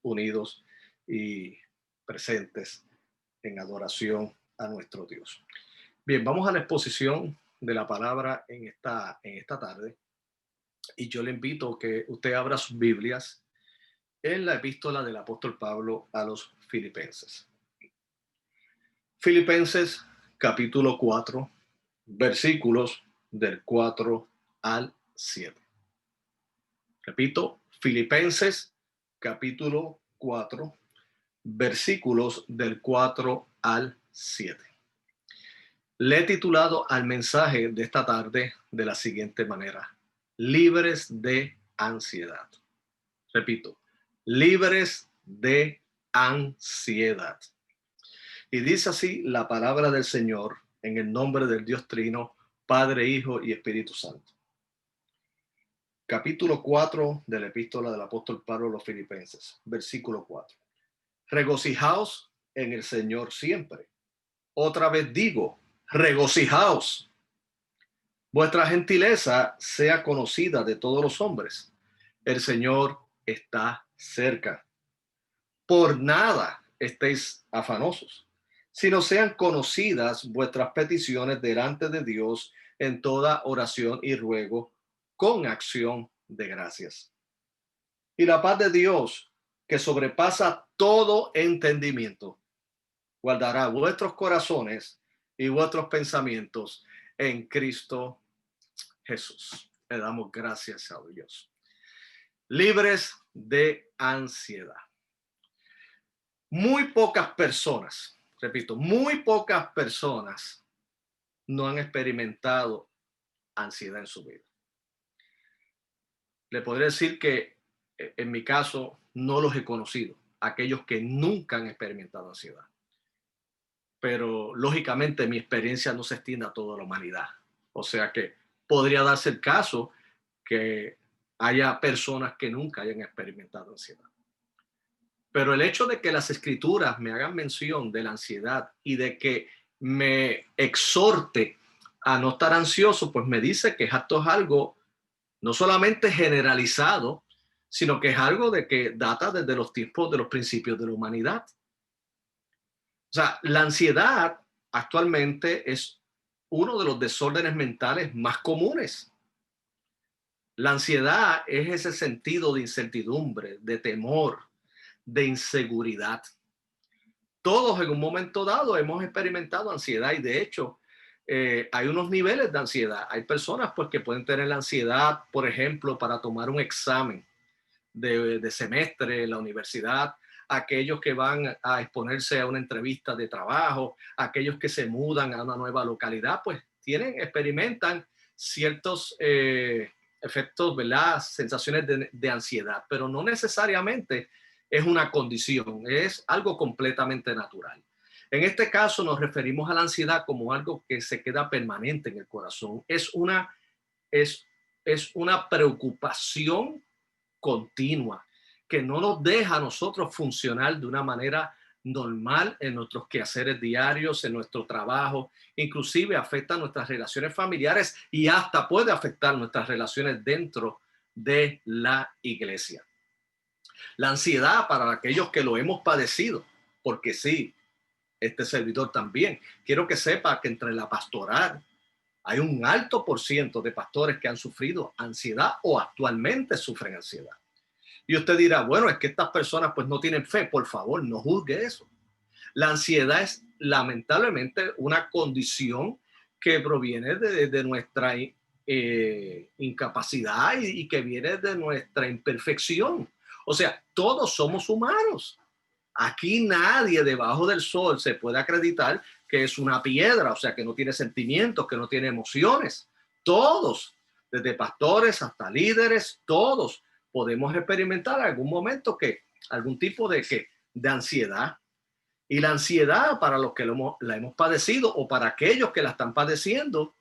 unidos y presentes en adoración a nuestro Dios. Bien, vamos a la exposición de la palabra en esta tarde y yo le invito a que usted abra sus Biblias en la epístola del apóstol Pablo a los Filipenses. Filipenses capítulo 4, versículos del 4 al 7. Repito, Filipenses capítulo 4, versículos del 4 al 7. Le he titulado al mensaje de esta tarde de la siguiente manera: libres de ansiedad. Repito, libres de ansiedad. Y dice así la palabra del Señor en el nombre del Dios Trino, Padre, Hijo y Espíritu Santo. Capítulo 4 de la epístola del apóstol Pablo a los Filipenses, versículo 4. Regocijaos en el Señor siempre. Otra vez digo, regocijaos. Vuestra gentileza sea conocida de todos los hombres. El Señor está cerca. Por nada estéis afanosos, sino sean conocidas vuestras peticiones delante de Dios en toda oración y ruego con acción de gracias. Y la paz de Dios, que sobrepasa todo entendimiento, guardará vuestros corazones y vuestros pensamientos en Cristo Jesús. Le damos gracias a Dios. Libres de ansiedad. Muy pocas personas, repito, muy pocas personas no han experimentado ansiedad en su vida. Le podría decir que en mi caso no los he conocido, aquellos que nunca han experimentado ansiedad. Pero lógicamente mi experiencia no se extiende a toda la humanidad. O sea que podría darse el caso que haya personas que nunca hayan experimentado ansiedad. Pero el hecho de que las escrituras me hagan mención de la ansiedad y de que me exhorte a no estar ansioso, pues me dice que esto es algo no solamente generalizado, sino que es algo de que data desde los tiempos de los principios de la humanidad. O sea, la ansiedad actualmente es uno de los desórdenes mentales más comunes. La ansiedad es ese sentido de incertidumbre, de temor, de inseguridad. Todos en un momento dado hemos experimentado ansiedad y de hecho hay unos niveles de ansiedad. Hay personas pues que pueden tener la ansiedad, por ejemplo, para tomar un examen de semestre en la universidad, aquellos que van a exponerse a una entrevista de trabajo, aquellos que se mudan a una nueva localidad, pues experimentan ciertos efectos, ¿verdad? Sensaciones de ansiedad, pero no necesariamente es una condición, es algo completamente natural. En este caso nos referimos a la ansiedad como algo que se queda permanente en el corazón. Es, es una preocupación continua que no nos deja a nosotros funcionar de una manera normal en nuestros quehaceres diarios, en nuestro trabajo, inclusive afecta nuestras relaciones familiares y hasta puede afectar nuestras relaciones dentro de la iglesia. La ansiedad para aquellos que lo hemos padecido, porque sí, este servidor también. Quiero que sepa que entre la pastoral hay un alto por ciento de pastores que han sufrido ansiedad o actualmente sufren ansiedad. Y usted dirá, bueno, es que estas personas pues no tienen fe. Por favor, no juzgue eso. La ansiedad es lamentablemente una condición que proviene de nuestra incapacidad y que viene de nuestra imperfección. O sea, todos somos humanos. Aquí nadie debajo del sol se puede acreditar que es una piedra, o sea, que no tiene sentimientos, que no tiene emociones. Todos, desde pastores hasta líderes, todos podemos experimentar algún momento algún tipo de ansiedad. Y la ansiedad, para los que la hemos padecido o para aquellos que la están padeciendo,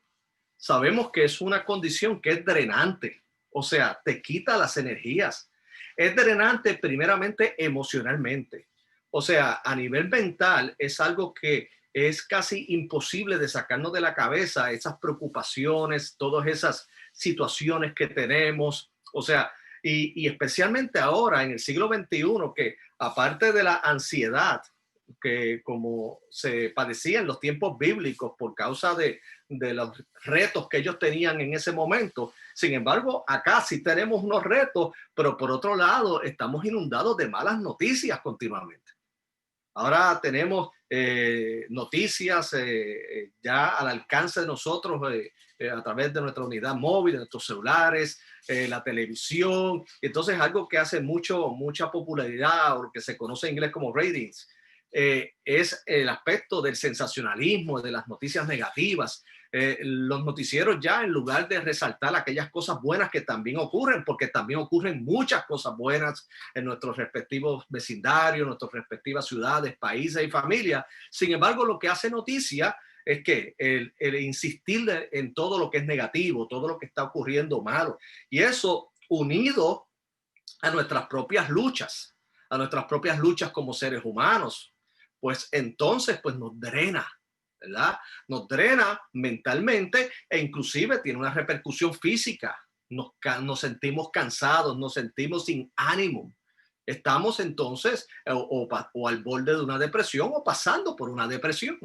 sabemos que es una condición que es drenante, o sea, te quita las energías. Es drenante primeramente emocionalmente. O sea, a nivel mental es algo que es casi imposible de sacarnos de la cabeza, esas preocupaciones, todas esas situaciones que tenemos. O sea, Y especialmente ahora en el siglo XXI, que aparte de la ansiedad que como se padecía en los tiempos bíblicos por causa de los retos que ellos tenían en ese momento. Sin embargo, acá sí tenemos unos retos, pero por otro lado estamos inundados de malas noticias continuamente. Ahora tenemos noticias ya al alcance de nosotros a través de nuestra unidad móvil, de nuestros celulares, la televisión. Entonces, algo que hace mucha popularidad, o lo que se conoce en inglés como ratings, es el aspecto del sensacionalismo, de las noticias negativas. Los noticieros ya, en lugar de resaltar aquellas cosas buenas que también ocurren, porque también ocurren muchas cosas buenas en nuestros respectivos vecindarios, nuestras respectivas ciudades, países y familias. Sin embargo, lo que hace noticia es que el insistir en todo lo que es negativo, todo lo que está ocurriendo malo, y eso unido a nuestras propias luchas como seres humanos, pues entonces pues nos drena, ¿verdad? Nos drena mentalmente e inclusive tiene una repercusión física. Nos sentimos cansados, nos sentimos sin ánimo. Estamos entonces o al borde de una depresión o pasando por una depresión.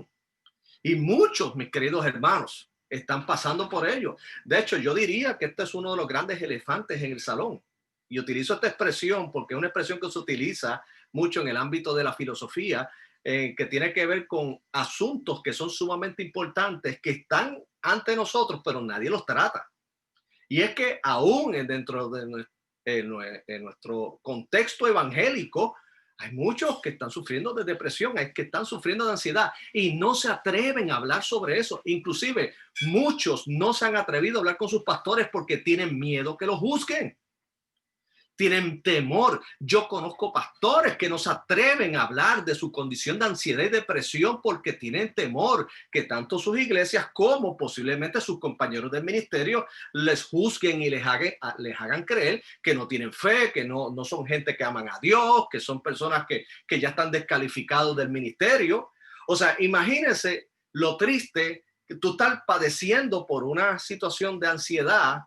Y muchos, mis queridos hermanos, están pasando por ello. De hecho, yo diría que este es uno de los grandes elefantes en el salón. Y utilizo esta expresión porque es una expresión que se utiliza mucho en el ámbito de la filosofía, que tiene que ver con asuntos que son sumamente importantes, que están ante nosotros, pero nadie los trata. Y es que aún dentro de nuestro contexto evangélico, hay muchos que están sufriendo de depresión, hay que están sufriendo de ansiedad y no se atreven a hablar sobre eso. Inclusive muchos no se han atrevido a hablar con sus pastores porque tienen miedo que los juzguen. Tienen temor. Yo conozco pastores que no se atreven a hablar de su condición de ansiedad y depresión porque tienen temor que tanto sus iglesias como posiblemente sus compañeros del ministerio les juzguen y les hagan creer que no tienen fe, que no son gente que aman a Dios, que son personas que ya están descalificados del ministerio. O sea, imagínense lo triste que tú estás padeciendo por una situación de ansiedad,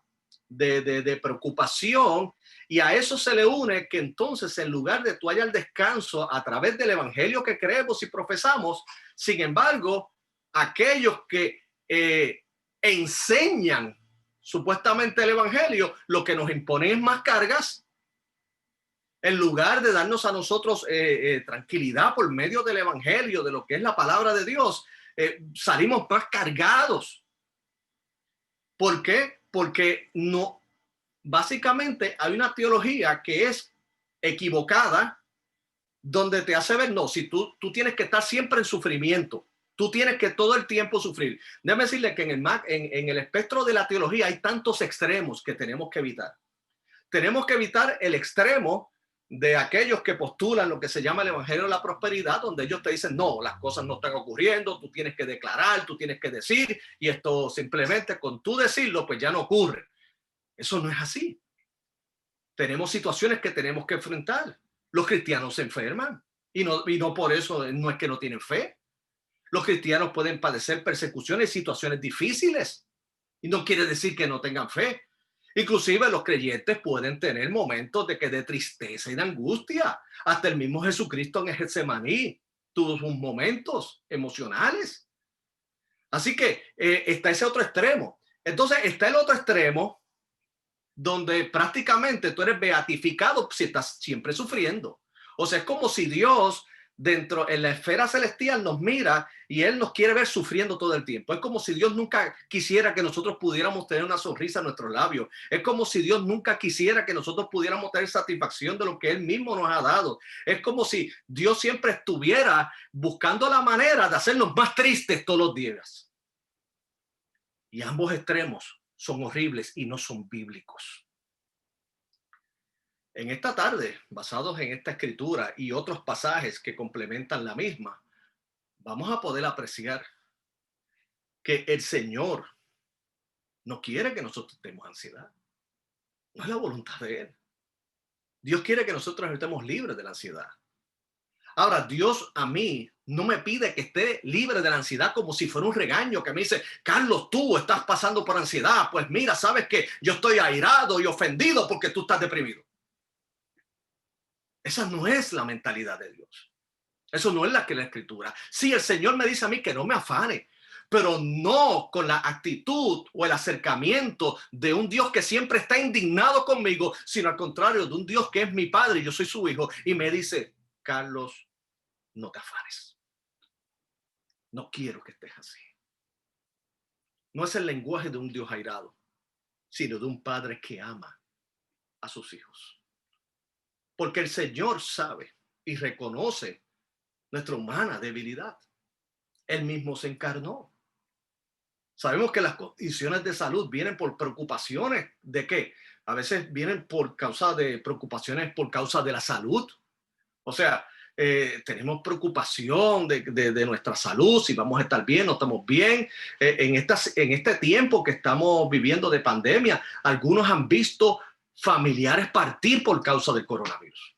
de preocupación, y a eso se le une que entonces en lugar de tú hallar descanso a través del evangelio que creemos y profesamos, sin embargo, aquellos que enseñan supuestamente el evangelio, lo que nos imponen es más cargas, en lugar de darnos a nosotros tranquilidad por medio del evangelio, de lo que es la palabra de Dios, salimos más cargados. ¿Por qué? Porque no, básicamente hay una teología que es equivocada, donde te hace ver, no, si tú tienes que estar siempre en sufrimiento, tú tienes que todo el tiempo sufrir. Déjame decirle que en el espectro de la teología hay tantos extremos que tenemos que evitar. Tenemos que evitar el extremo de aquellos que postulan lo que se llama el evangelio de la prosperidad, donde ellos te dicen, no, las cosas no están ocurriendo, tú tienes que declarar, tú tienes que decir, y esto simplemente con tú decirlo, pues ya no ocurre. Eso no es así. Tenemos situaciones que tenemos que enfrentar. Los cristianos se enferman y no por eso no es que no tienen fe. Los cristianos pueden padecer persecuciones y situaciones difíciles y no quiere decir que no tengan fe. Inclusive los creyentes pueden tener momentos de tristeza y de angustia. Hasta el mismo Jesucristo en el Getsemaní tuvo sus momentos emocionales. Así que está ese otro extremo. Entonces está el otro extremo donde prácticamente tú eres beatificado si estás siempre sufriendo. O sea, es como si Dios dentro en la esfera celestial nos mira y Él nos quiere ver sufriendo todo el tiempo. Es como si Dios nunca quisiera que nosotros pudiéramos tener una sonrisa en nuestros labios. Es como si Dios nunca quisiera que nosotros pudiéramos tener satisfacción de lo que Él mismo nos ha dado. Es como si Dios siempre estuviera buscando la manera de hacernos más tristes todos los días. Y ambos extremos son horribles y no son bíblicos. En esta tarde, basados en esta escritura y otros pasajes que complementan la misma, vamos a poder apreciar que el Señor no quiere que nosotros tengamos ansiedad. No es la voluntad de Él. Dios quiere que nosotros estemos libres de la ansiedad. Ahora, Dios a mí no me pide que esté libre de la ansiedad como si fuera un regaño que me dice, Carlos, tú estás pasando por ansiedad. Pues mira, sabes que yo estoy airado y ofendido porque tú estás deprimido. Esa no es la mentalidad de Dios. Eso no es la que la Escritura. Sí, el Señor me dice a mí que no me afane, pero no con la actitud o el acercamiento de un Dios que siempre está indignado conmigo, sino al contrario, de un Dios que es mi Padre y yo soy su hijo y me dice, Carlos, no te afanes. No quiero que estés así. No es el lenguaje de un Dios airado, sino de un padre que ama a sus hijos. Porque el Señor sabe y reconoce nuestra humana debilidad. Él mismo se encarnó. Sabemos que las condiciones de salud vienen por preocupaciones de qué. A veces vienen por causa de preocupaciones por causa de la salud. O sea, tenemos preocupación de nuestra salud, si vamos a estar bien, no estamos bien. En este tiempo que estamos viviendo de pandemia, algunos han visto familiares partir por causa del coronavirus.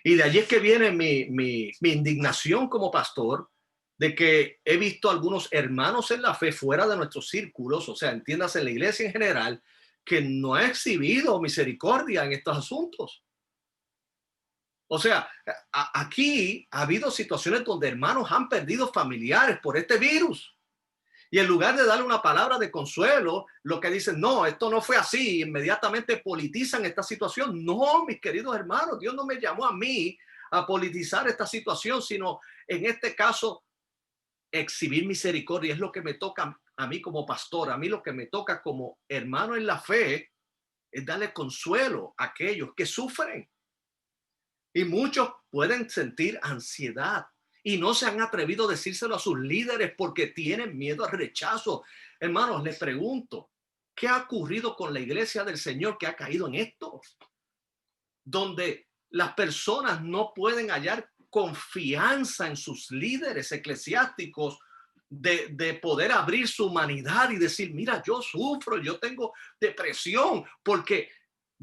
Y de allí es que viene mi indignación como pastor, de que he visto algunos hermanos en la fe fuera de nuestros círculos, o sea, entiéndase en la iglesia en general, que no ha exhibido misericordia en estos asuntos. O sea, aquí ha habido situaciones donde hermanos han perdido familiares por este virus. Y en lugar de darle una palabra de consuelo, lo que dicen, no, esto no fue así, inmediatamente politizan esta situación. No, mis queridos hermanos, Dios no me llamó a mí a politizar esta situación, sino en este caso, exhibir misericordia. Es lo que me toca a mí como pastor, a mí lo que me toca como hermano en la fe, es darle consuelo a aquellos que sufren. Y muchos pueden sentir ansiedad y no se han atrevido a decírselo a sus líderes porque tienen miedo al rechazo. Hermanos, les pregunto, ¿qué ha ocurrido con la iglesia del Señor que ha caído en esto? Donde las personas no pueden hallar confianza en sus líderes eclesiásticos de poder abrir su humanidad y decir, mira, yo sufro, yo tengo depresión, porque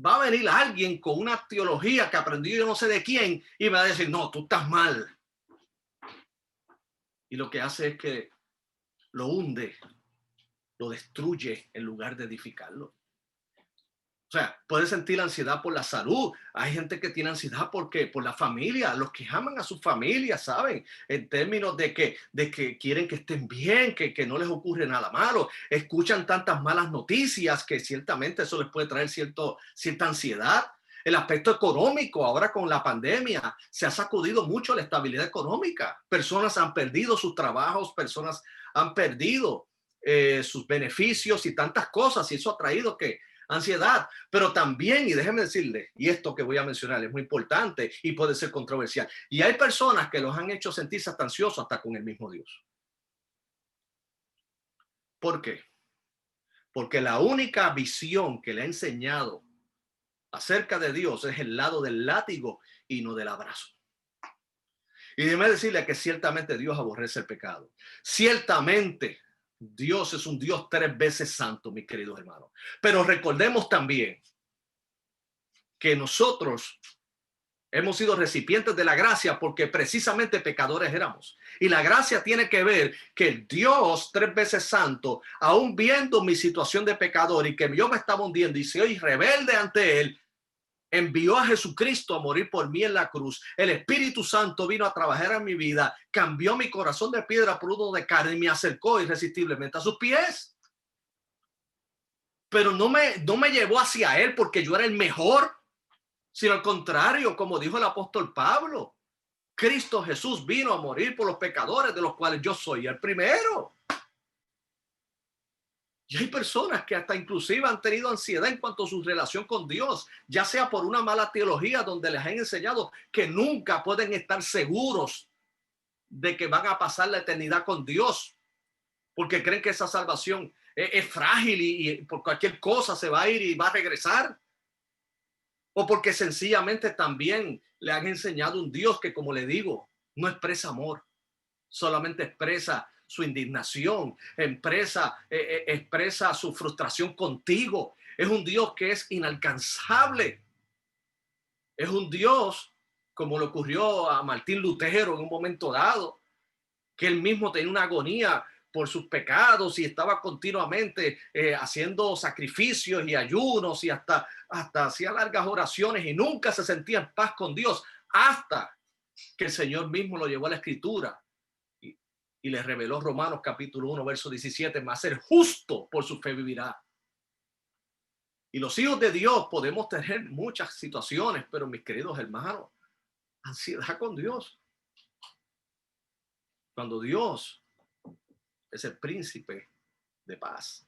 va a venir alguien con una teología que aprendió yo no sé de quién y va a decir, no, tú estás mal. Y lo que hace es que lo hunde, lo destruye en lugar de edificarlo. O sea, puede sentir ansiedad por la salud. Hay gente que tiene ansiedad porque por la familia, los que aman a su familia, ¿saben? En términos de que quieren que estén bien, que no les ocurre nada malo. Escuchan tantas malas noticias que ciertamente eso les puede traer cierta ansiedad. El aspecto económico, ahora con la pandemia, se ha sacudido mucho la estabilidad económica. Personas han perdido sus trabajos, personas han perdido sus beneficios y tantas cosas. Y eso ha traído ansiedad, pero también, y déjenme decirle, y esto que voy a mencionar es muy importante y puede ser controversial, y hay personas que los han hecho sentirse hasta ansiosos hasta con el mismo Dios. ¿Por qué? Porque la única visión que le ha enseñado acerca de Dios es el lado del látigo y no del abrazo. Y déjeme decirle que ciertamente Dios aborrece el pecado. Ciertamente Dios es un Dios 3 veces santo, mis queridos hermanos. Pero recordemos también que nosotros hemos sido recipientes de la gracia porque precisamente pecadores éramos. Y la gracia tiene que ver que el Dios 3 veces santo, aún viendo mi situación de pecador y que yo me estaba hundiendo y soy rebelde ante él, envió a Jesucristo a morir por mí en la cruz. El Espíritu Santo vino a trabajar en mi vida, cambió mi corazón de piedra por uno de carne y me acercó irresistiblemente a sus pies. Pero no me llevó hacia él porque yo era el mejor, sino al contrario, como dijo el apóstol Pablo, Cristo Jesús vino a morir por los pecadores de los cuales yo soy el primero. Y hay personas que hasta inclusive han tenido ansiedad en cuanto a su relación con Dios, ya sea por una mala teología donde les han enseñado que nunca pueden estar seguros de que van a pasar la eternidad con Dios, porque creen que esa salvación es frágil y por cualquier cosa se va a ir y va a regresar. O porque sencillamente también le han enseñado un Dios que, como le digo, no expresa amor, solamente expresa su indignación, expresa su frustración contigo. Es un Dios que es inalcanzable. Es un Dios, como le ocurrió a Martín Lutero en un momento dado, que él mismo tenía una agonía por sus pecados y estaba continuamente haciendo sacrificios y ayunos y hasta hacía largas oraciones y nunca se sentía en paz con Dios hasta que el Señor mismo lo llevó a la Escritura y le reveló Romanos capítulo 1, verso 17, más ser justo por su fe vivirá. Y los hijos de Dios podemos tener muchas situaciones, pero mis queridos hermanos, ansiedad con Dios. Cuando Dios es el príncipe de paz.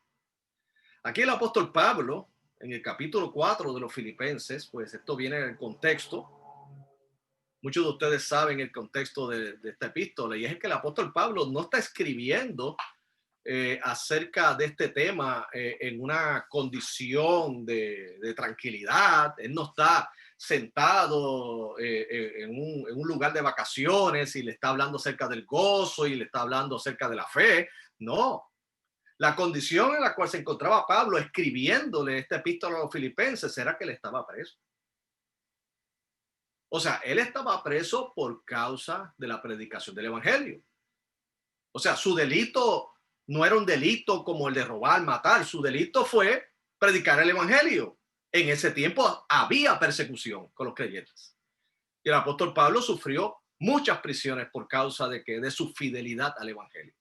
Aquí el apóstol Pablo, en el capítulo 4 de los Filipenses, pues esto viene en el contexto. Muchos de ustedes saben el contexto de esta epístola, y es que el apóstol Pablo no está escribiendo acerca de este tema en una condición de tranquilidad. Él no está sentado en un lugar de vacaciones y le está hablando acerca del gozo y le está hablando acerca de la fe. No. La condición en la cual se encontraba Pablo escribiéndole esta epístola a los filipenses era que él estaba preso. O sea, él estaba preso por causa de la predicación del evangelio. O sea, su delito no era un delito como el de robar, matar. Su delito fue predicar el evangelio. En ese tiempo había persecución con los creyentes. Y el apóstol Pablo sufrió muchas prisiones por causa de su fidelidad al evangelio.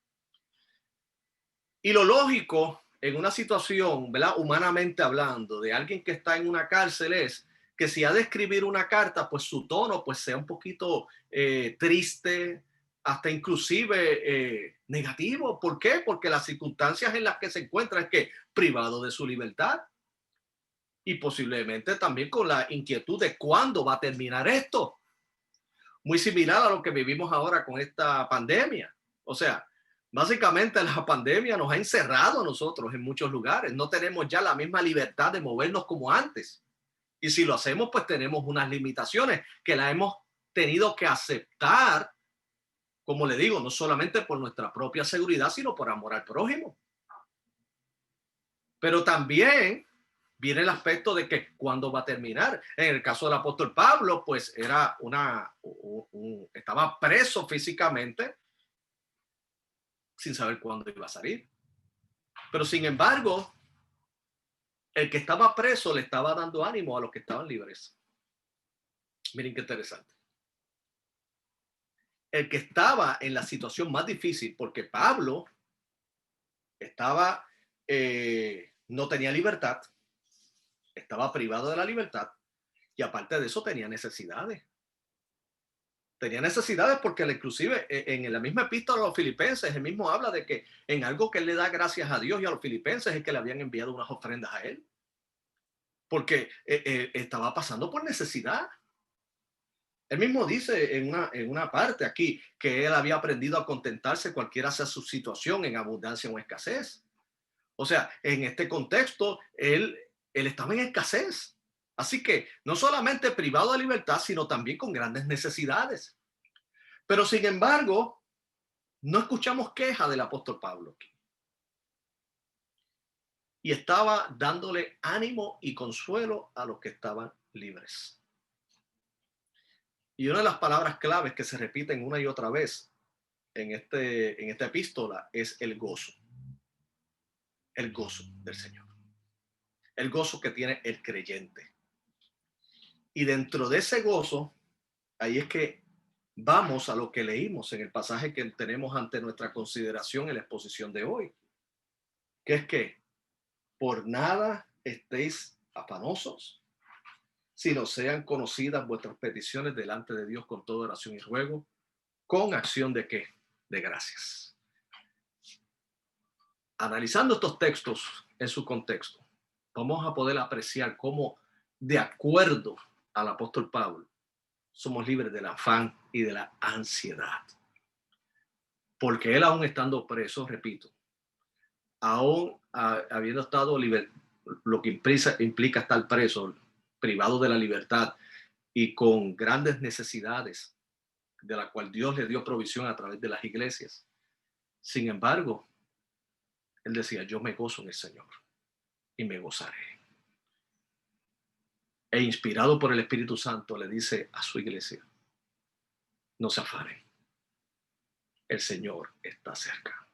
Y lo lógico en una situación, ¿verdad?, humanamente hablando, de alguien que está en una cárcel es que si ha de escribir una carta, pues su tono pues sea un poquito triste, hasta inclusive negativo. ¿Por qué? Porque las circunstancias en las que se encuentra es que privado de su libertad y posiblemente también con la inquietud de cuándo va a terminar esto. Muy similar a lo que vivimos ahora con esta pandemia. O sea, básicamente la pandemia nos ha encerrado a nosotros en muchos lugares. No tenemos ya la misma libertad de movernos como antes. Y si lo hacemos, pues tenemos unas limitaciones que las hemos tenido que aceptar, como le digo, no solamente por nuestra propia seguridad, sino por amor al prójimo. Pero también viene el aspecto de que cuándo va a terminar. En el caso del apóstol Pablo, pues era estaba preso físicamente sin saber cuándo iba a salir. Pero sin embargo, el que estaba preso le estaba dando ánimo a los que estaban libres. Miren qué interesante. El que estaba en la situación más difícil, porque Pablo estaba, no tenía libertad, estaba privado de la libertad y aparte de eso tenía necesidades. Tenía necesidades porque inclusive en la misma epístola a los filipenses, él mismo habla de que en algo que él le da gracias a Dios y a los filipenses es que le habían enviado unas ofrendas a él. Porque estaba pasando por necesidad. Él mismo dice en una parte aquí que él había aprendido a contentarse cualquiera sea su situación, en abundancia o escasez. O sea, en este contexto, él estaba en escasez. Así que no solamente privado de libertad, sino también con grandes necesidades. Pero sin embargo, no escuchamos queja del apóstol Pablo aquí. Y estaba dándole ánimo y consuelo a los que estaban libres. Y una de las palabras claves que se repiten una y otra vez en esta epístola es el gozo. El gozo del Señor. El gozo que tiene el creyente. Y dentro de ese gozo, ahí es que vamos a lo que leímos en el pasaje que tenemos ante nuestra consideración en la exposición de hoy. Que es que por nada estéis afanosos, sino sean conocidas vuestras peticiones delante de Dios con toda oración y ruego, con acción de ¿qué? De gracias. Analizando estos textos en su contexto, vamos a poder apreciar cómo, de acuerdo al apóstol Pablo, somos libres del afán y de la ansiedad. Porque él, aún estando preso, repito, aún habiendo estado lo que implica estar preso, privado de la libertad y con grandes necesidades, de la cual Dios le dio provisión a través de las iglesias. Sin embargo, él decía, yo me gozo en el Señor y me gozaré. E inspirado por el Espíritu Santo le dice a su iglesia, no se afanen, el Señor está cerca.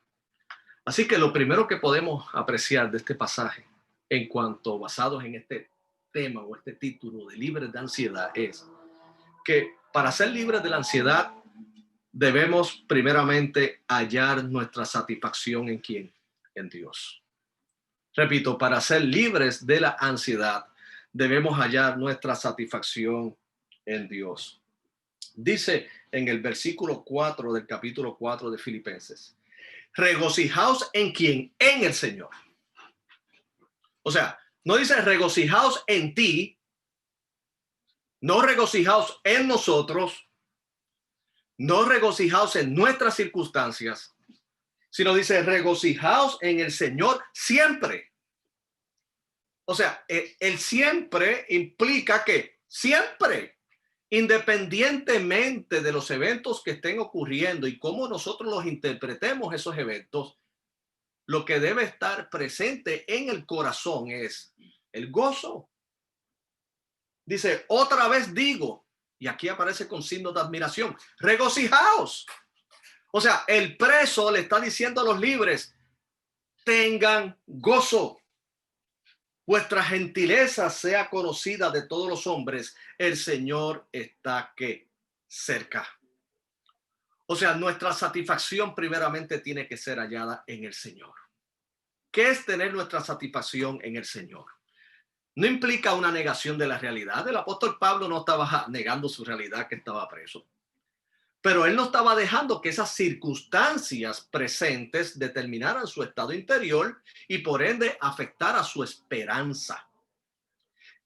Así que lo primero que podemos apreciar de este pasaje, en cuanto basados en este tema o este título de libres de ansiedad, es que para ser libres de la ansiedad debemos primeramente hallar nuestra satisfacción en quién, en Dios. Repito, para ser libres de la ansiedad debemos hallar nuestra satisfacción en Dios. Dice en el versículo 4 del capítulo 4 de Filipenses: regocijaos en quién, en el Señor. O sea, no dice regocijaos en ti, no regocijaos en nosotros, no regocijaos en nuestras circunstancias, sino dice regocijaos en el Señor siempre. O sea, el siempre implica que siempre, independientemente de los eventos que estén ocurriendo y cómo nosotros los interpretemos esos eventos, lo que debe estar presente en el corazón es el gozo. Dice, otra vez digo, y aquí aparece con signos de admiración, regocijaos. O sea, el preso le está diciendo a los libres, tengan gozo. Vuestra gentileza sea conocida de todos los hombres. El Señor está que cerca. O sea, nuestra satisfacción primeramente tiene que ser hallada en el Señor. ¿Qué es tener nuestra satisfacción en el Señor? No implica una negación de la realidad. El apóstol Pablo no estaba negando su realidad, que estaba preso. Pero él no estaba dejando que esas circunstancias presentes determinaran su estado interior y por ende afectar a su esperanza.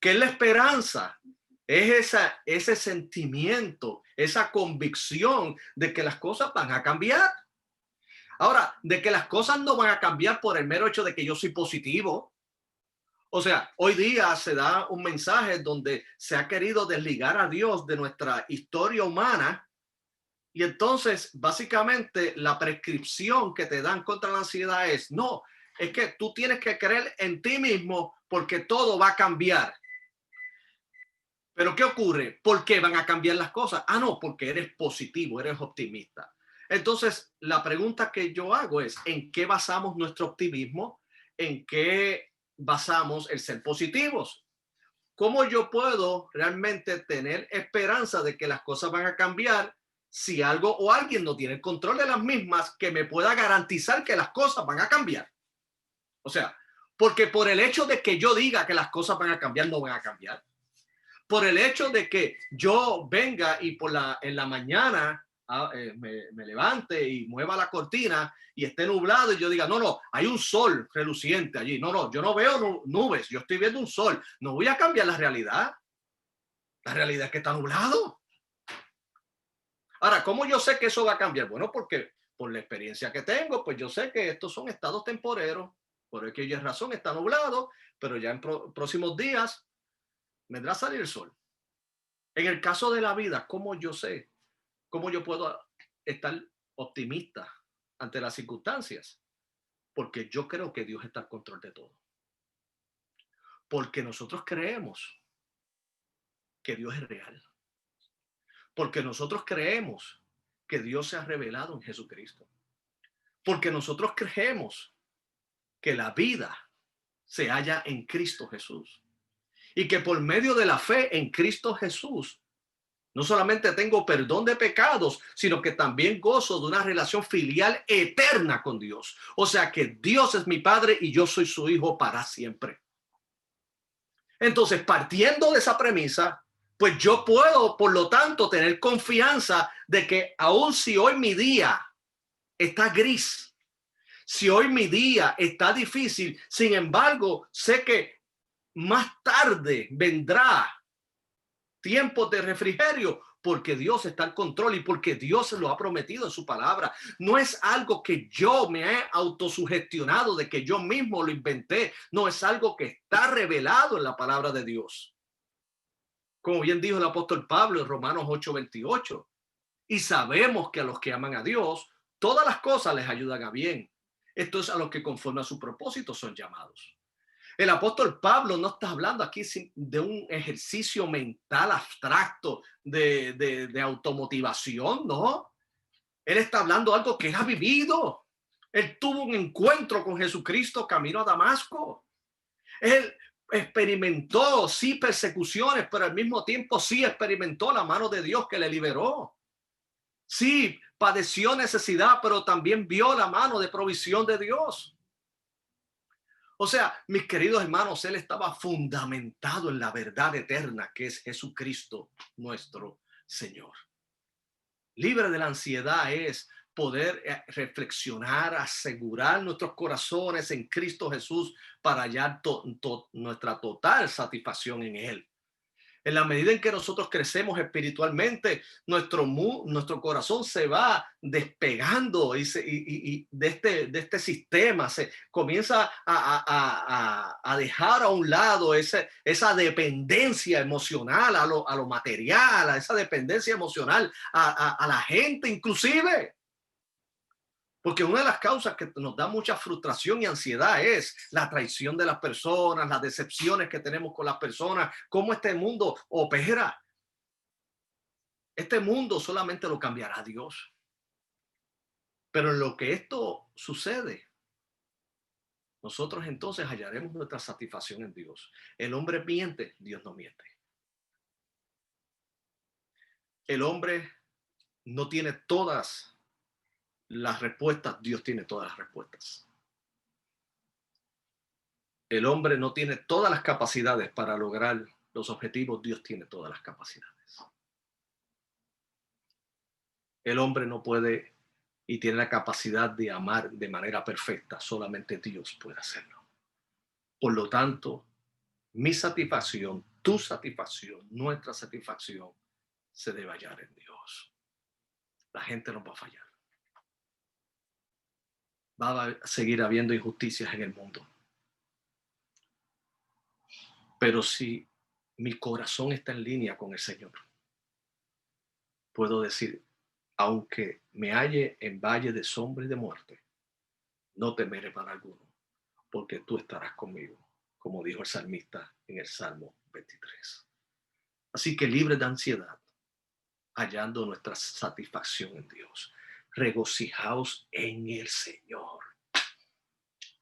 ¿Qué es la esperanza? Es ese sentimiento, esa convicción de que las cosas van a cambiar. Ahora, de que las cosas no van a cambiar por el mero hecho de que yo soy positivo. O sea, hoy día se da un mensaje donde se ha querido desligar a Dios de nuestra historia humana. Y entonces, básicamente, la prescripción que te dan contra la ansiedad es, no, es que tú tienes que creer en ti mismo porque todo va a cambiar. Pero ¿qué ocurre? ¿Por qué van a cambiar las cosas? Ah, no, porque eres positivo, eres optimista. Entonces, la pregunta que yo hago es, ¿en qué basamos nuestro optimismo? ¿En qué basamos el ser positivos? ¿Cómo yo puedo realmente tener esperanza de que las cosas van a cambiar si algo o alguien no tiene el control de las mismas que me pueda garantizar que las cosas van a cambiar? O sea, porque por el hecho de que yo diga que las cosas van a cambiar, no van a cambiar. Por el hecho de que yo venga y en la mañana me levante y mueva la cortina y esté nublado y yo diga, no, no, hay un sol reluciente allí. No, no, yo no veo nubes, yo estoy viendo un sol. No voy a cambiar la realidad. La realidad es que está nublado. Ahora, ¿cómo yo sé que eso va a cambiar? Bueno, porque por la experiencia que tengo, pues yo sé que estos son estados temporeros. Por aquella razón está nublado, pero ya en próximos días vendrá a salir el sol. En el caso de la vida, ¿cómo yo sé? ¿Cómo yo puedo estar optimista ante las circunstancias? Porque yo creo que Dios está al control de todo. Porque nosotros creemos que Dios es real. Porque nosotros creemos que Dios se ha revelado en Jesucristo. Porque nosotros creemos que la vida se halla en Cristo Jesús. Y que por medio de la fe en Cristo Jesús, no solamente tengo perdón de pecados, sino que también gozo de una relación filial eterna con Dios. O sea que Dios es mi Padre y yo soy su hijo para siempre. Entonces, partiendo de esa premisa, pues yo puedo, por lo tanto, tener confianza de que aun si hoy mi día está gris, si hoy mi día está difícil, sin embargo, sé que más tarde vendrá tiempos de refrigerio porque Dios está en control y porque Dios se lo ha prometido en su palabra. No es algo que yo me he autosugestionado, de que yo mismo lo inventé. No, es algo que está revelado en la palabra de Dios. Como bien dijo el apóstol Pablo en Romanos 8:28. Y sabemos que a los que aman a Dios, todas las cosas les ayudan a bien. Esto es a los que conforme a su propósito son llamados. El apóstol Pablo no está hablando aquí de un ejercicio mental abstracto de automotivación, ¿no? Él está hablando de algo que él ha vivido. Él tuvo un encuentro con Jesucristo camino a Damasco. Él experimentó, sí, persecuciones, pero al mismo tiempo sí experimentó la mano de Dios que le liberó. Sí, padeció necesidad, pero también vio la mano de provisión de Dios. O sea, mis queridos hermanos, él estaba fundamentado en la verdad eterna que es Jesucristo, nuestro Señor. Libre de la ansiedad es poder reflexionar, asegurar nuestros corazones en Cristo Jesús para hallar nuestra total satisfacción en Él. En la medida en que nosotros crecemos espiritualmente, nuestro corazón se va despegando y de este sistema, se comienza a dejar a un lado esa dependencia emocional a lo material, a esa dependencia emocional a la gente inclusive. Porque una de las causas que nos da mucha frustración y ansiedad es la traición de las personas, las decepciones que tenemos con las personas, cómo este mundo opera. Este mundo solamente lo cambiará Dios. Pero en lo que esto sucede, nosotros entonces hallaremos nuestra satisfacción en Dios. El hombre miente, Dios no miente. El hombre no tiene todas las respuestas, Dios tiene todas las respuestas. El hombre no tiene todas las capacidades para lograr los objetivos, Dios tiene todas las capacidades. El hombre no puede y tiene la capacidad de amar de manera perfecta, solamente Dios puede hacerlo. Por lo tanto, mi satisfacción, tu satisfacción, nuestra satisfacción se debe hallar en Dios. La gente no va a fallar. Va a seguir habiendo injusticias en el mundo. Pero si mi corazón está en línea con el Señor, puedo decir, aunque me halle en valle de sombra y de muerte, no temeré para alguno, porque tú estarás conmigo, como dijo el salmista en el Salmo 23. Así que libre de ansiedad, hallando nuestra satisfacción en Dios. Regocijaos en el Señor.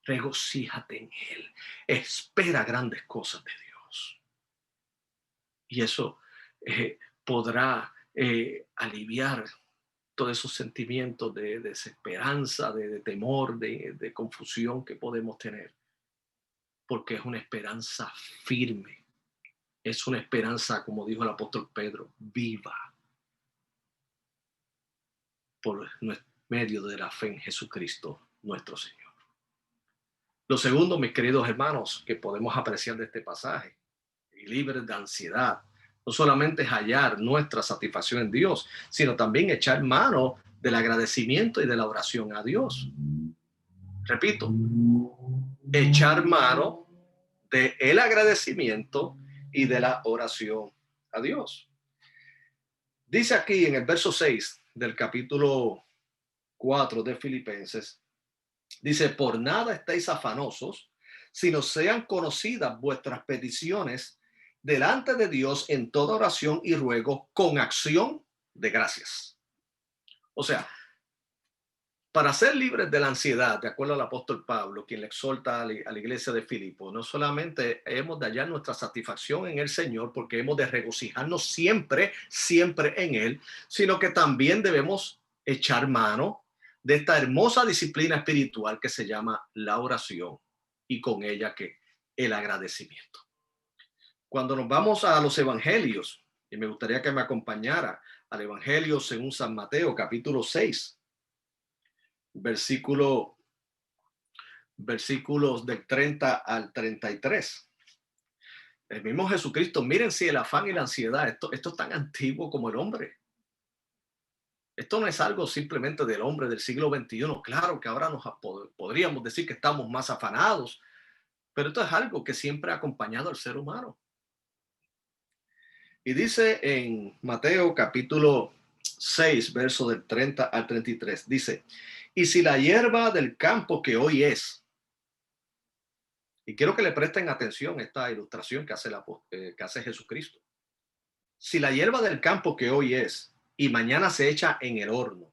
Regocíjate en Él. Espera grandes cosas de Dios. Y eso podrá aliviar todos esos sentimientos de desesperanza, de temor, de confusión que podemos tener. Porque es una esperanza firme. Es una esperanza, como dijo el apóstol Pedro, viva. Por medio de la fe en Jesucristo, nuestro Señor. Lo segundo, mis queridos hermanos, que podemos apreciar de este pasaje, y libres de ansiedad, no solamente es hallar nuestra satisfacción en Dios, sino también echar mano del agradecimiento y de la oración a Dios. Repito, echar mano del agradecimiento y de la oración a Dios. Dice aquí en el verso 6 del capítulo 4 de Filipenses, dice, por nada estéis afanosos, sino sean conocidas vuestras peticiones delante de Dios en toda oración y ruego con acción de gracias. O sea, para ser libres de la ansiedad, de acuerdo al apóstol Pablo, quien le exhorta a la iglesia de Filipo, no solamente hemos de hallar nuestra satisfacción en el Señor, porque hemos de regocijarnos siempre, siempre en Él, sino que también debemos echar mano de esta hermosa disciplina espiritual que se llama la oración y con ella que el agradecimiento. Cuando nos vamos a los evangelios, y me gustaría que me acompañara al evangelio según San Mateo, capítulo 6, versículos del 30 al 33. El mismo Jesucristo, miren si el afán y la ansiedad, esto es tan antiguo como el hombre. Esto no es algo simplemente del hombre del siglo XXI. Claro que ahora podríamos decir que estamos más afanados, pero esto es algo que siempre ha acompañado al ser humano. Y dice en Mateo capítulo 6, verso del 30 al 33, dice, y si la hierba del campo que hoy es, y quiero que le presten atención a esta ilustración que hace Jesucristo, si la hierba del campo que hoy es y mañana se echa en el horno,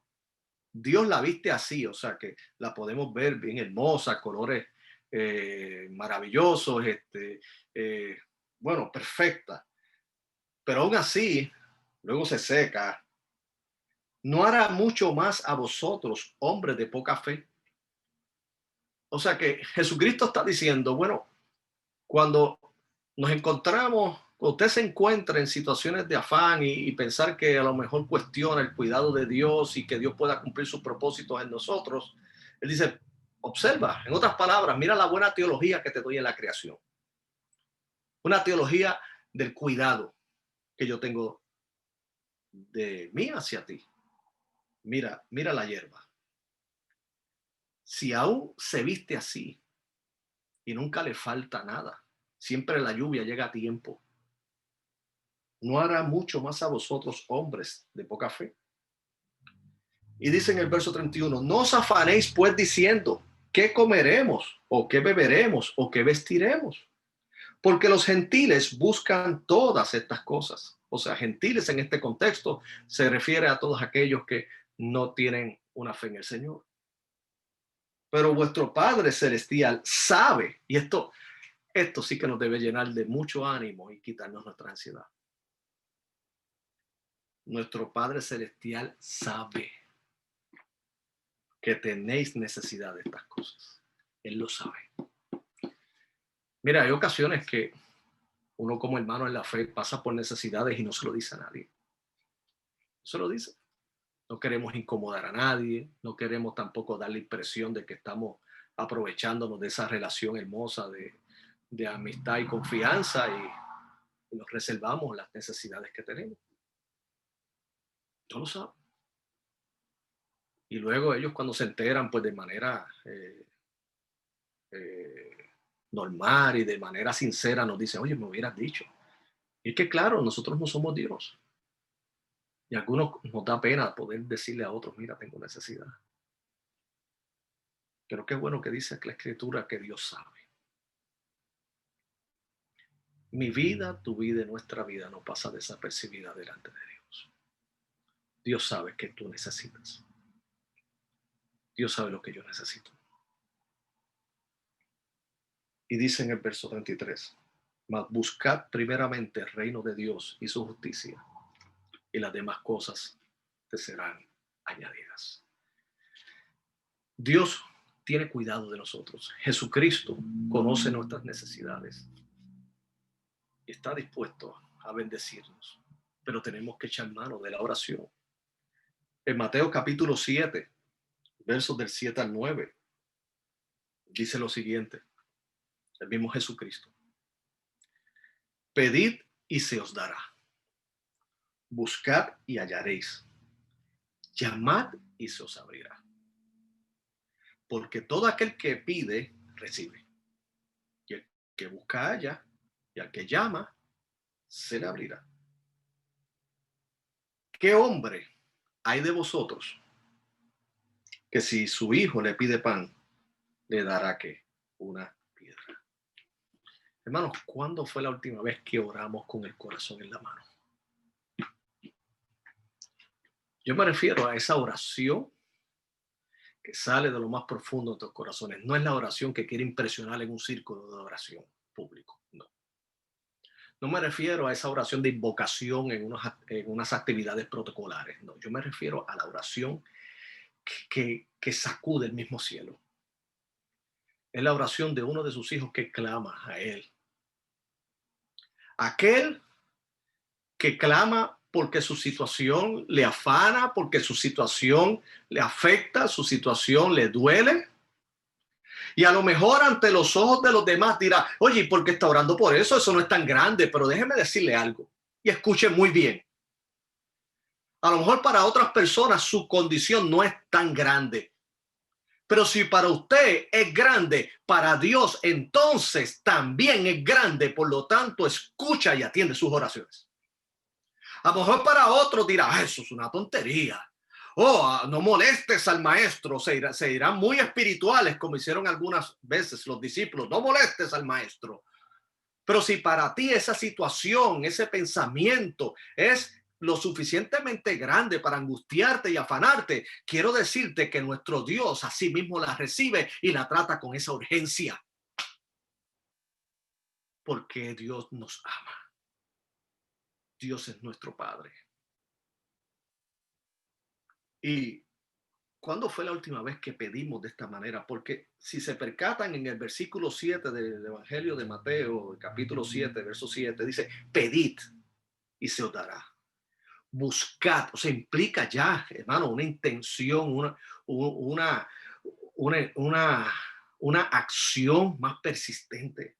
Dios la viste así, o sea que la podemos ver bien hermosa, colores maravillosos, bueno, perfecta. Pero aún así, luego se seca. ¿No hará mucho más a vosotros, hombres de poca fe? O sea que Jesucristo está diciendo, bueno, cuando nos encontramos, cuando usted se encuentra en situaciones de afán y pensar que a lo mejor cuestiona el cuidado de Dios y que Dios pueda cumplir sus propósitos en nosotros, Él dice, observa, en otras palabras, mira la buena teología que te doy en la creación. Una teología del cuidado que yo tengo de mí hacia ti. Mira, mira la hierba. Si aún se viste así y nunca le falta nada, siempre la lluvia llega a tiempo, ¿no hará mucho más a vosotros, hombres de poca fe? Y dice en el verso 31, no os afanéis pues diciendo, ¿qué comeremos? ¿O qué beberemos? ¿O qué vestiremos? Porque los gentiles buscan todas estas cosas. O sea, gentiles en este contexto se refiere a todos aquellos que no tienen una fe en el Señor. Pero vuestro Padre Celestial sabe, y esto sí que nos debe llenar de mucho ánimo y quitarnos nuestra ansiedad. Nuestro Padre Celestial sabe que tenéis necesidad de estas cosas. Él lo sabe. Mira, hay ocasiones que uno como hermano en la fe pasa por necesidades y no se lo dice a nadie. No se lo dice. No queremos incomodar a nadie, no queremos tampoco dar la impresión de que estamos aprovechándonos de esa relación hermosa de amistad y confianza y nos reservamos las necesidades que tenemos. No lo saben. Y luego ellos cuando se enteran, pues de manera eh, normal y de manera sincera nos dicen, oye, me hubieras dicho. Y es que claro, nosotros no somos Dios. Y a algunos nos da pena poder decirle a otros, mira, tengo necesidad. Pero qué bueno que dice la Escritura que Dios sabe. Mi vida, tu vida y nuestra vida no pasa desapercibida delante de Dios. Dios sabe que tú necesitas. Dios sabe lo que yo necesito. Y dice en el verso 33, mas buscad primeramente el reino de Dios y su justicia, y las demás cosas te serán añadidas. Dios tiene cuidado de nosotros. Jesucristo conoce nuestras necesidades y está dispuesto a bendecirnos, pero tenemos que echar mano de la oración. En Mateo capítulo 7, versos del 7 al 9, dice lo siguiente, el mismo Jesucristo. Pedid y se os dará. Buscad y hallaréis. Llamad y se os abrirá. Porque todo aquel que pide, recibe. Y el que busca, halla. Y al que llama, se le abrirá. ¿Qué hombre hay de vosotros que si su hijo le pide pan, le dará qué? Una piedra? Hermanos, ¿cuándo fue la última vez que oramos con el corazón en la mano? Yo me refiero a esa oración que sale de lo más profundo de nuestros corazones. No es la oración que quiere impresionar en un círculo de oración público, no. No me refiero a esa oración de invocación en unas actividades protocolares, no. Yo me refiero a la oración que sacude el mismo cielo. Es la oración de uno de sus hijos que clama a él. Aquel que clama porque su situación le afana, porque su situación le afecta, su situación le duele. Y a lo mejor ante los ojos de los demás dirá, oye, ¿y por qué está orando por eso? Eso no es tan grande, pero déjeme decirle algo y escuche muy bien. A lo mejor para otras personas su condición no es tan grande, pero si para usted es grande, para Dios entonces también es grande. Por lo tanto, escucha y atiende sus oraciones. A lo mejor para otros dirá, eso es una tontería. No molestes al maestro. Se irán muy espirituales, como hicieron algunas veces los discípulos. No molestes al maestro. Pero si para ti esa situación, ese pensamiento es lo suficientemente grande para angustiarte y afanarte, quiero decirte que nuestro Dios así mismo la recibe y la trata con esa urgencia. Porque Dios nos ama. Dios es nuestro Padre. ¿Y cuándo fue la última vez que pedimos de esta manera? Porque si se percatan en el versículo 7 del Evangelio de Mateo, el capítulo 7, verso 7, dice, pedid y se os dará. Buscad, o sea, implica ya, hermano, una intención, una, una, una, una acción más persistente.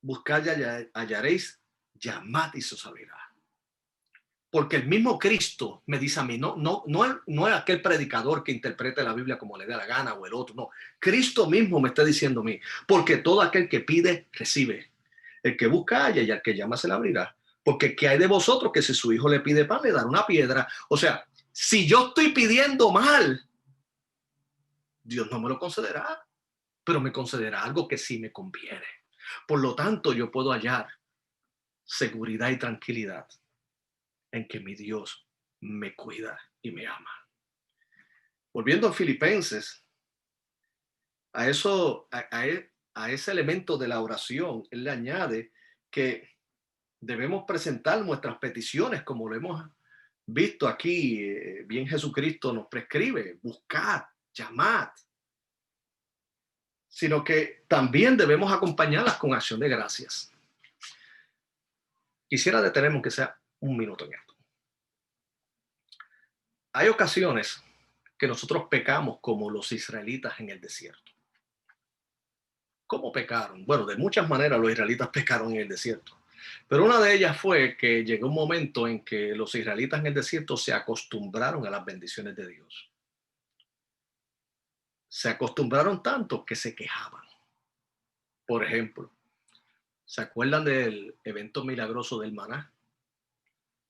Buscad y hallaréis, llamad y se os abrirá. Porque el mismo Cristo me dice a mí, no es aquel predicador que interprete la Biblia como le dé la gana o el otro, no. Cristo mismo me está diciendo a mí, porque todo aquel que pide, recibe. El que busca, halla, y al que llama se le abrirá. Porque ¿qué hay de vosotros que si su hijo le pide pan, le dará una piedra? O sea, si yo estoy pidiendo mal, Dios no me lo concederá, pero me concederá algo que sí me conviene. Por lo tanto, yo puedo hallar seguridad y tranquilidad en que mi Dios me cuida y me ama. Volviendo a Filipenses, a eso, a ese elemento de la oración, él le añade que debemos presentar nuestras peticiones como lo hemos visto aquí. Bien Jesucristo nos prescribe, buscad, llamad, sino que también debemos acompañarlas con acción de gracias. Quisiera detenerme que sea un minuto en esto. Hay ocasiones que nosotros pecamos como los israelitas en el desierto. ¿Cómo pecaron? Bueno, de muchas maneras los israelitas pecaron en el desierto. Pero una de ellas fue que llegó un momento en que los israelitas en el desierto se acostumbraron a las bendiciones de Dios. Se acostumbraron tanto que se quejaban. Por ejemplo, ¿se acuerdan del evento milagroso del maná?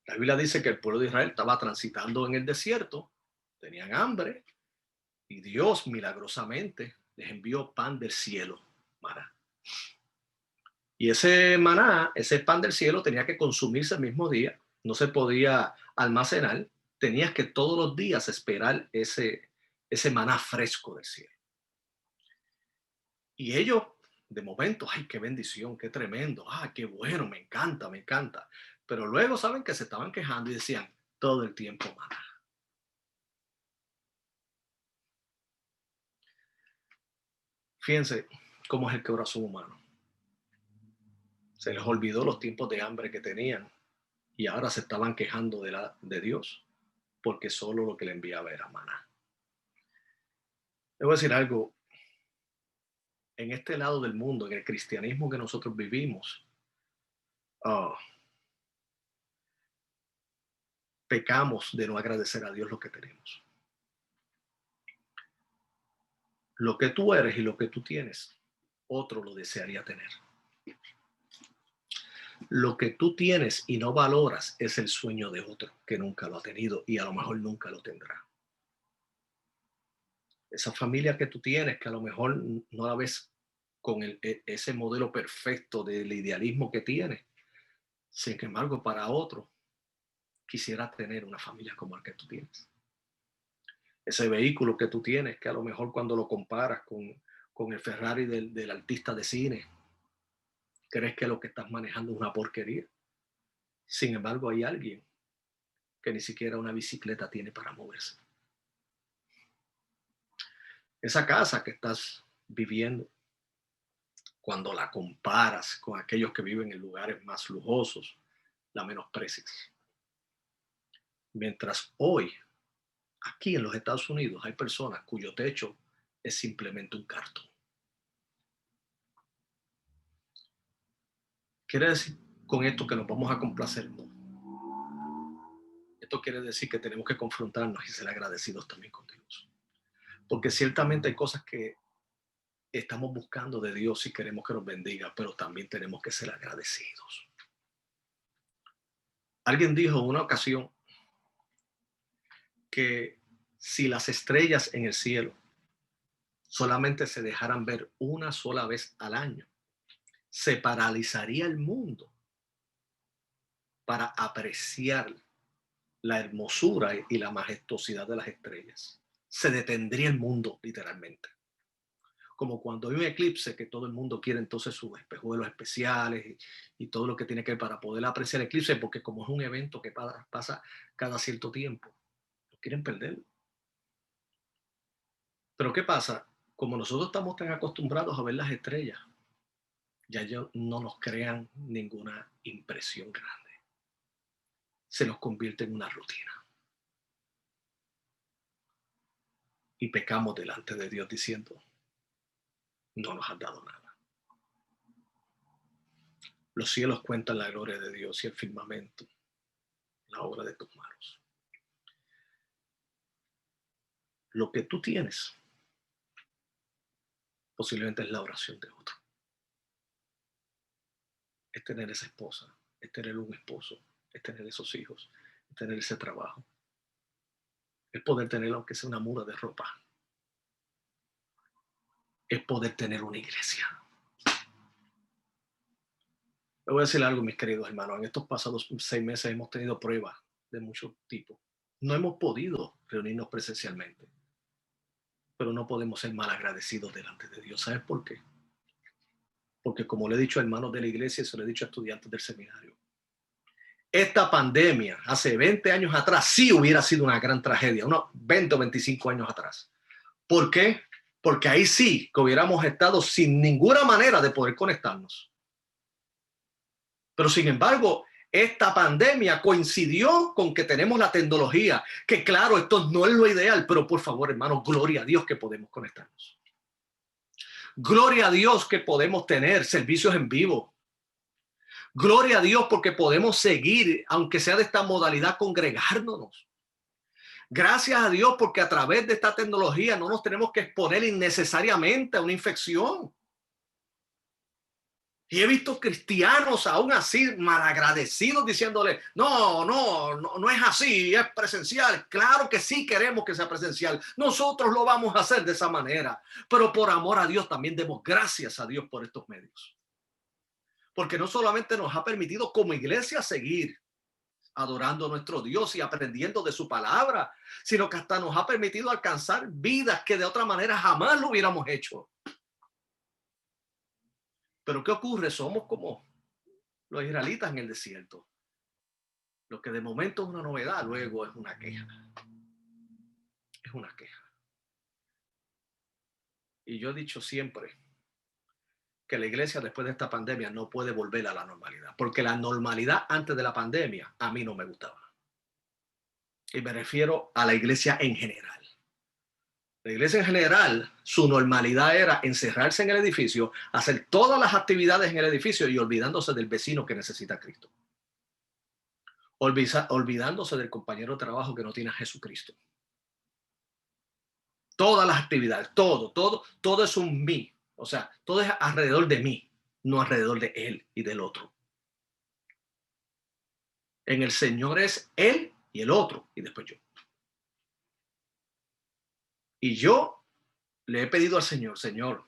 La Biblia dice que el pueblo de Israel estaba transitando en el desierto, tenían hambre y Dios milagrosamente les envió pan del cielo, maná. Y ese maná, ese pan del cielo tenía que consumirse el mismo día, no se podía almacenar, tenías que todos los días esperar ese maná fresco del cielo. Y ellos, de momento, ay, qué bendición, qué tremendo, qué bueno, me encanta, me encanta. Pero luego saben que se estaban quejando y decían, todo el tiempo maná. Fíjense cómo es el corazón humano. Se les olvidó los tiempos de hambre que tenían y ahora se estaban quejando de Dios porque solo lo que le enviaba era maná. Debo decir algo, en este lado del mundo, en el cristianismo que nosotros vivimos, oh, pecamos de no agradecer a Dios lo que tenemos. Lo que tú eres y lo que tú tienes, otro lo desearía tener. Lo que tú tienes y no valoras es el sueño de otro que nunca lo ha tenido y a lo mejor nunca lo tendrá. Esa familia que tú tienes, que a lo mejor no la ves con ese modelo perfecto del idealismo que tienes, sin embargo, para otro, quisiera tener una familia como la que tú tienes. Ese vehículo que tú tienes, que a lo mejor cuando lo comparas con el Ferrari del artista de cine, crees que lo que estás manejando es una porquería. Sin embargo, hay alguien que ni siquiera una bicicleta tiene para moverse. Esa casa que estás viviendo, cuando la comparas con aquellos que viven en lugares más lujosos, la menosprecias. Mientras hoy, aquí en los Estados Unidos, hay personas cuyo techo es simplemente un cartón. ¿Quiere decir con esto que nos vamos a complacer? No. Esto quiere decir que tenemos que confrontarnos y ser agradecidos también con Dios. Porque ciertamente hay cosas que estamos buscando de Dios y queremos que nos bendiga, pero también tenemos que ser agradecidos. Alguien dijo en una ocasión que si las estrellas en el cielo solamente se dejaran ver una sola vez al año, se paralizaría el mundo para apreciar la hermosura y la majestuosidad de las estrellas. Se detendría el mundo, literalmente. Como cuando hay un eclipse, que todo el mundo quiere entonces sus espejuelos especiales y todo lo que tiene que ver para poder apreciar el eclipse, porque como es un evento que pasa cada cierto tiempo, no quieren perderlo. Pero ¿qué pasa? Como nosotros estamos tan acostumbrados a ver las estrellas, ya no nos crean ninguna impresión grande. Se nos convierte en una rutina. Y pecamos delante de Dios diciendo, no nos has dado nada. Los cielos cuentan la gloria de Dios y el firmamento, la obra de tus manos. Lo que tú tienes posiblemente es la oración de otro. Es tener esa esposa, es tener un esposo, es tener esos hijos, es tener ese trabajo. Es poder tener, aunque sea una muda de ropa. Es poder tener una iglesia. Le voy a decir algo, mis queridos hermanos. En estos pasados 6 meses hemos tenido pruebas de muchos tipos. No hemos podido reunirnos presencialmente, pero no podemos ser mal agradecidos delante de Dios. ¿Sabes por qué? Porque como le he dicho a hermanos de la iglesia y se lo he dicho a estudiantes del seminario, esta pandemia hace 20 años atrás sí hubiera sido una gran tragedia, unos 20 o 25 años atrás. ¿Por qué? Porque ahí sí que hubiéramos estado sin ninguna manera de poder conectarnos. Pero sin embargo, esta pandemia coincidió con que tenemos la tecnología, que claro, esto no es lo ideal, pero por favor, hermanos, gloria a Dios que podemos conectarnos. Gloria a Dios que podemos tener servicios en vivo. Gloria a Dios porque podemos seguir, aunque sea de esta modalidad, congregándonos. Gracias a Dios porque a través de esta tecnología no nos tenemos que exponer innecesariamente a una infección. Y he visto cristianos aún así malagradecidos diciéndole, no es así, es presencial. Claro que sí queremos que sea presencial. Nosotros lo vamos a hacer de esa manera. Pero por amor a Dios también demos gracias a Dios por estos medios. Porque no solamente nos ha permitido como iglesia seguir adorando a nuestro Dios y aprendiendo de su palabra, sino que hasta nos ha permitido alcanzar vidas que de otra manera jamás lo hubiéramos hecho. Pero ¿qué ocurre? Somos como los israelitas en el desierto. Lo que de momento es una novedad, luego es una queja. Es una queja. Y yo he dicho siempre que la iglesia después de esta pandemia no puede volver a la normalidad, porque la normalidad antes de la pandemia a mí no me gustaba. Y me refiero a la iglesia en general. La iglesia en general, su normalidad era encerrarse en el edificio, hacer todas las actividades en el edificio y olvidándose del vecino que necesita a Cristo. Olvidándose del compañero de trabajo que no tiene a Jesucristo. Todas las actividades, todo es un mí. O sea, todo es alrededor de mí, no alrededor de él y del otro. En el Señor es él y el otro, y después yo. Y yo le he pedido al Señor, Señor,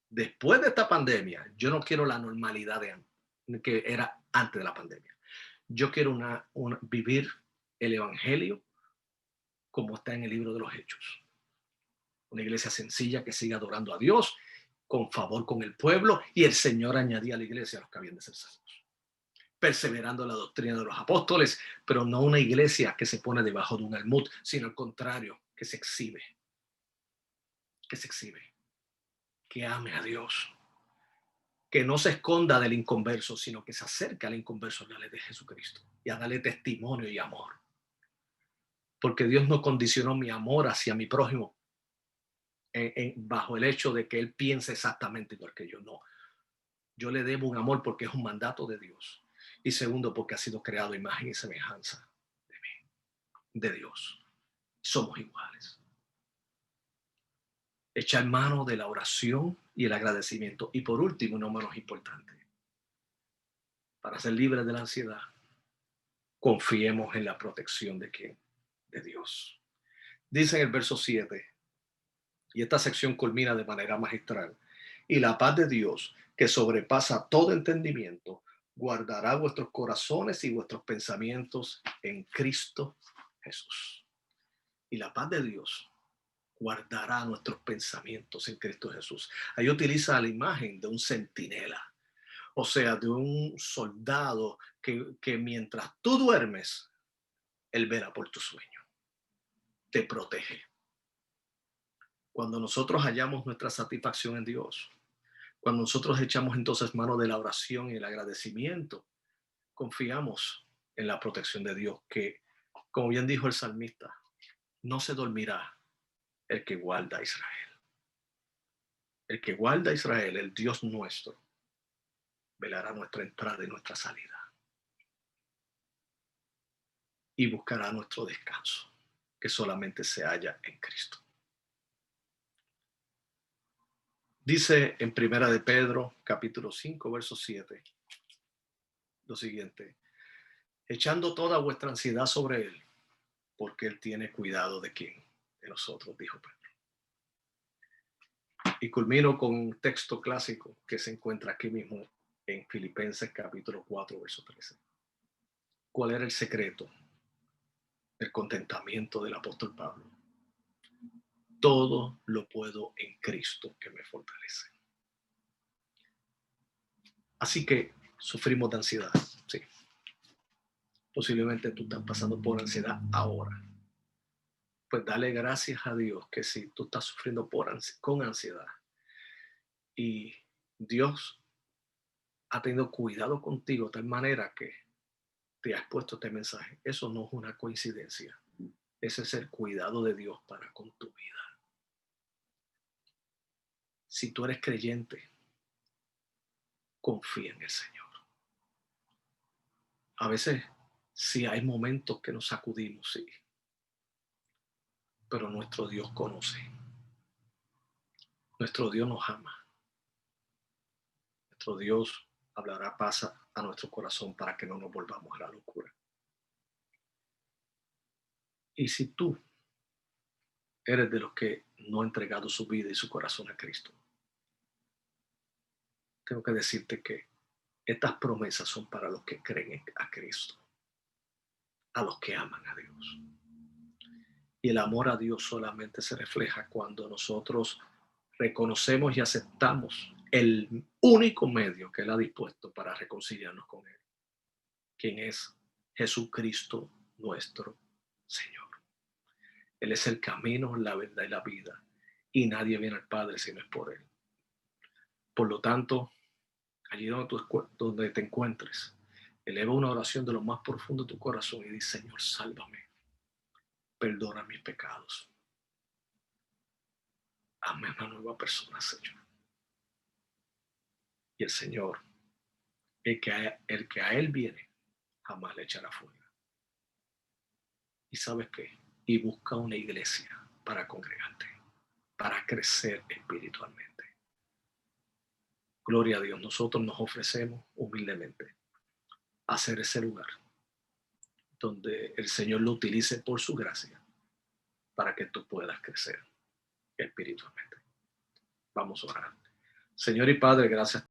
después de esta pandemia, yo no quiero la normalidad que era antes de la pandemia. Yo quiero vivir el evangelio como está en el libro de los Hechos. Una iglesia sencilla que siga adorando a Dios, con favor con el pueblo, y el Señor añadía a la iglesia a los que habían de ser salvos. Perseverando en la doctrina de los apóstoles, pero no una iglesia que se pone debajo de un almud, sino al contrario, que se exhibe, que ame a Dios, que no se esconda del inconverso, sino que se acerque al inconverso a darle de Jesucristo y a darle testimonio y amor. Porque Dios no condicionó mi amor hacia mi prójimo bajo el hecho de que él piense exactamente igual que yo. No, yo le debo un amor porque es un mandato de Dios. Y segundo, porque ha sido creado imagen y semejanza de mí, de Dios. Somos iguales. Echar mano de la oración y el agradecimiento. Y por último, no menos importante, para ser libres de la ansiedad, confiemos en la protección de ¿quién? De Dios. Dice en el verso 7, y esta sección culmina de manera magistral, y la paz de Dios, que sobrepasa todo entendimiento, guardará vuestros corazones y vuestros pensamientos en Cristo Jesús. Y la paz de Dios guardará nuestros pensamientos en Cristo Jesús. Ahí utiliza la imagen de un centinela, o sea, de un soldado que mientras tú duermes, él vela por tu sueño, te protege. Cuando nosotros hallamos nuestra satisfacción en Dios, cuando nosotros echamos entonces mano de la oración y el agradecimiento, confiamos en la protección de Dios, que, como bien dijo el salmista, no se dormirá el que guarda a Israel. El que guarda a Israel, el Dios nuestro, velará nuestra entrada y nuestra salida y buscará nuestro descanso, que solamente se halla en Cristo. Dice en Primera de Pedro, capítulo 5, verso 7, lo siguiente: echando toda vuestra ansiedad sobre él, porque él tiene cuidado de quién, de nosotros, dijo Pedro. Y culmino con un texto clásico que se encuentra aquí mismo en Filipenses capítulo 4, verso 13. ¿Cuál era el secreto del contentamiento del apóstol Pablo? Todo lo puedo en Cristo que me fortalece. Así que sufrimos de ansiedad, sí. Posiblemente tú estás pasando por ansiedad ahora. Pues dale gracias a Dios que si tú estás sufriendo con ansiedad y Dios ha tenido cuidado contigo de tal manera que te has puesto este mensaje, eso no es una coincidencia. Ese es el cuidado de Dios para con tu vida. Si tú eres creyente, confía en el Señor. A veces sí hay momentos que nos sacudimos, sí, pero nuestro Dios conoce. Nuestro Dios nos ama. Nuestro Dios hablará paz a nuestro corazón para que no nos volvamos a la locura. Y si tú eres de los que no ha entregado su vida y su corazón a Cristo, tengo que decirte que estas promesas son para los que creen a Cristo, a los que aman a Dios. Y el amor a Dios solamente se refleja cuando nosotros reconocemos y aceptamos el único medio que Él ha dispuesto para reconciliarnos con Él, quien es Jesucristo nuestro Señor. Él es el camino, la verdad y la vida, y nadie viene al Padre si no es por Él. Por lo tanto, allí donde te encuentres, eleva una oración de lo más profundo de tu corazón y dice: Señor, sálvame, perdona mis pecados, hazme una nueva persona, Señor. Y el Señor, el que a Él viene, jamás le echará fuera. ¿Y sabes qué? Y busca una iglesia para congregarte, para crecer espiritualmente. Gloria a Dios, nosotros nos ofrecemos humildemente a hacer ese lugar donde el Señor lo utilice por su gracia para que tú puedas crecer espiritualmente. Vamos a orar. Señor y Padre, gracias